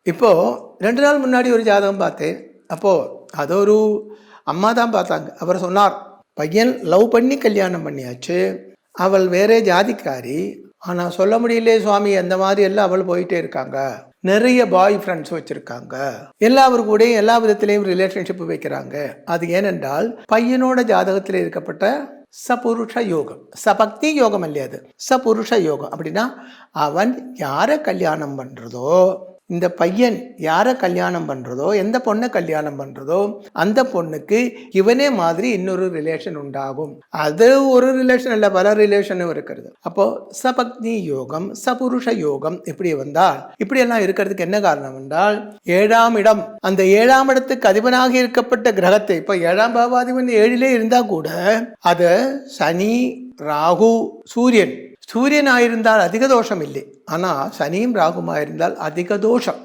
இப்போது 2 நாள் முன்னாடி ஒரு ஜாதகம் பார்த்தேன். அப்போது அது ஒரு அம்மா தான் பார்த்தாங்க. அவர் சொன்னார், பையன் லவ் பண்ணி கல்யாணம் பண்ணியாச்சு, அவள் வேறே ஜாதிக்காரி, ஆனால் சொல்ல முடியலையே சுவாமி, அந்த மாதிரி எல்லாம் அவள் போயிட்டே இருக்காங்க, நிறைய பாய் ஃப்ரெண்ட்ஸ் வச்சுருக்காங்க, எல்லாரும் கூட எல்லா விதத்திலையும் ரிலேஷன்ஷிப் வைக்கிறாங்க. அது ஏனென்றால் பையனோட ஜாதகத்தில் இருக்கப்பட்ட சபுருஷ யோகம், சபக்தி யோகம் இல்லையா, அது சபுருஷ யோகம். அப்படின்னா அவன் யாரை கல்யாணம் பண்ணுறதோ, இந்த பையன் யாரை கல்யாணம் பண்ணுறதோ, எந்த பொண்ணை கல்யாணம் பண்ணுறதோ, அந்த பொண்ணுக்கு இவனே மாதிரி இன்னொரு ரிலேஷன் உண்டாகும். அது ஒரு ரிலேஷன் இல்லை, பல ரிலேஷனும் இருக்கிறது. அப்போது சபக்தி யோகம், சபுருஷ யோகம் இப்படி வந்தால், இப்படியெல்லாம் இருக்கிறதுக்கு என்ன காரணம் என்றால், 7ஆம் இடம், அந்த 7ஆம் இடத்துக்கு அதிபனாக இருக்கப்பட்ட கிரகத்தை, இப்போ 7ஆம் பாவாதிபன் 7லே இருந்தால் கூட அது சனி, ராகு, சூரியன் ஆயிருந்தால் அதிக தோஷம் இல்லை. ஆனால் சனியும் ராகுமா இருந்தால் அதிக தோஷம்.